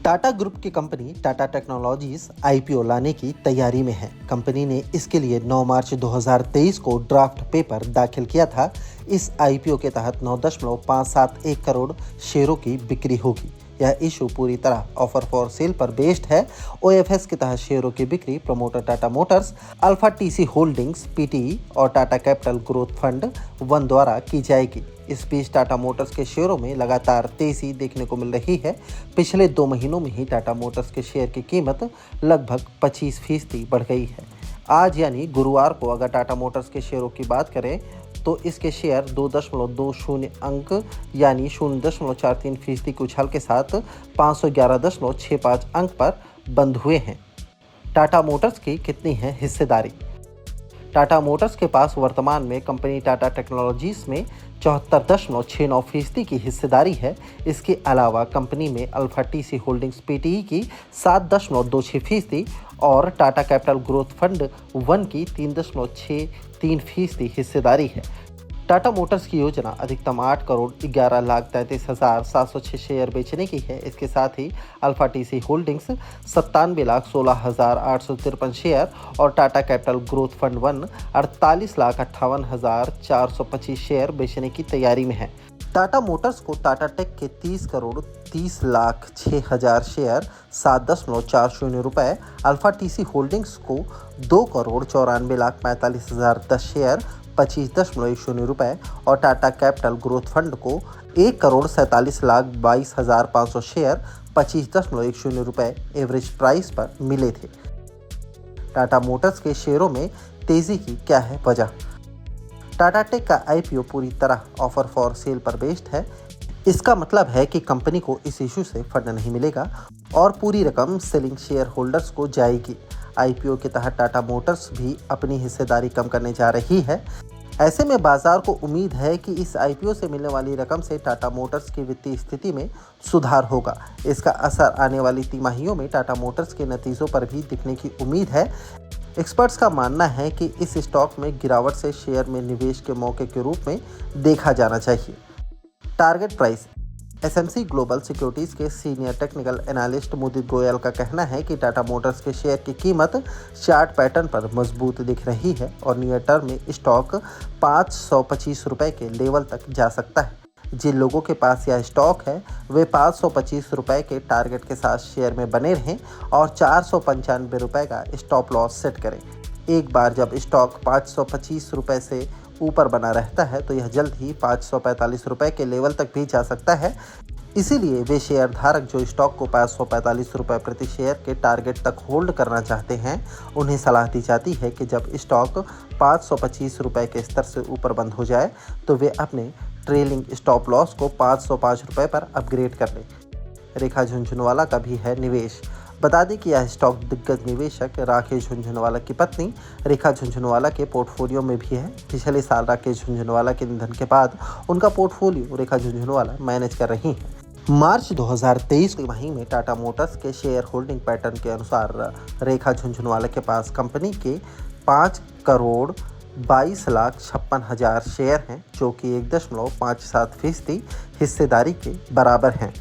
Tata group की company Tata technologies IPO लाने की तैयारी में है। कंपनी ने इसके लिए 9 मार्च 2023 को ड्राफ्ट पेपर दाखिल किया था। इस आईपीओ के तहत 9.571 करोड़ शेयरों की बिक्री होगी। यह इशू पूरी तरह ऑफर फॉर सेल पर बेस्ड है। ओएफएस के तहत शेयरों की बिक्री promoter Tata Motors, alpha TC holdings PTE और टाटा कैपिटल ग्रोथ फंड 1 द्वारा की जाएगी। इस बीच टाटा मोटर्स के शेयरों में लगातार तेजी देखने को मिल रही है। पिछले 2 महीनों में ही टाटा मोटर्स के शेयर की कीमत लगभग 25% बढ़ गई है। आज यानी गुरुवार को अगर टाटा मोटर्स के शेयरों की बात करें तो इसके शेयर 2.20 अंक यानी 0.43% की उछाल के साथ 511.65 अंक पर बंद हुए हैं। टाटा मोटर्स की कितनी है हिस्सेदारी? टाटा मोटर्स के पास वर्तमान में कंपनी टाटा टेक्नोलॉजीज में 74.69% की हिस्सेदारी है। इसके अलावा कंपनी में अल्फा टीसी होल्डिंग्स पीटीई की 7.26% और टाटा कैपिटल ग्रोथ फंड 1 की 3.63% हिस्सेदारी है। टाटा मोटर्स की योजना अधिकतम 8,11,33,706 शेयर बेचने की है। इसके साथ ही अल्फा टीसी होल्डिंग्स 97,16,853 शेयर और Tata capital growth fund 1 48,58,425 share बेचने की तैयारी में है। टाटा मोटर्स को टाटा टेक के 30,30,06,000 शेयर 7.40 रुपए, अल्फा टीसी होल्डिंग्स को 2,94,45,010 शेयर 25.10 रुपए और टाटा कैपिटल ग्रोथ फंड को 1,47,22,500 शेयर 25.10 रुपए एवरेज प्राइस पर मिले थे। टाटा मोटर्स के शेयरों में तेजी की क्या है वजह? टाटा टेक का आईपीओ पूरी तरह ऑफर फॉर सेल पर बेस्ड है। इसका मतलब है कि कंपनी को इस इशू से फंड नहीं मिलेगा और पूरी रकम सेलिंग शेयर होल्डर्स को जाएगी। आईपीओ के तहत टाटा मोटर्स भी अपनी हिस्सेदारी कम करने जा रही है। ऐसे में बाजार को उम्मीद है कि इस आईपीओ से मिलने वाली रकम से टाटा मोटर्स की वित्तीय स्थिति में सुधार होगा। इसका असर आने वाली तिमाहियों में टाटा मोटर्स के नतीजों पर भी दिखने की उम्मीद है। एक्सपर्ट्स का मानना है कि इस स्टॉक में गिरावट से शेयर में निवेश के मौके के रूप में देखा जाना चाहिए। Target price. SMC global securities के सीनियर टेक्निकल एनालिस्ट मुदित गोयल का कहना है कि टाटा मोटर्स के शेयर की कीमत चार्ट पैटर्न पर मजबूत दिख रही है और नियर टर्म में स्टॉक 525 रुपए के लेवल तक जा सकता है। जिन लोगों के पास यह स्टॉक है वे 525 रुपए के टारगेट के साथ शेयर में बने रहें और 495 रुपए का स्टॉप लॉस सेट करें। एक बार जब स्टॉक 525 रुपए से ऊपर बना रहता है तो यह जल्द ही 545 रुपए के लेवल तक भी जा सकता है। इसीलिए वे शेयर धारक जो स्टॉक को 545 रुपए प्रति शेयर के टारगेट तक होल्ड करना चाहते हैं उन्हें सलाह दी जाती है कि जब स्टॉक 525 रुपए के स्तर से ऊपर बंद हो जाए तो वे अपने ट्रेलिंग स्टॉप लॉस को 505 रुपए पर अपग्रेड कर लें। रेखा झुनझुनवाला का भी है निवेश। बता दें कि यह स्टॉक दिग्गज निवेशक राकेश झुनझुनवाला की पत्नी रेखा झुनझुनवाला के पोर्टफोलियो में भी है। पिछले साल राकेश झुनझुनवाला के निधन के बाद उनका पोर्टफोलियो रेखा झुनझुनवाला मैनेज कर रही हैं। मार्च 2023 की माही में टाटा मोटर्स के शेयर होल्डिंग पैटर्न के अनुसार रेखा झुनझुनवाला के पास कंपनी के 5,22,56,000 शेयर हैं जो कि 1.57% हिस्सेदारी के बराबर हैं।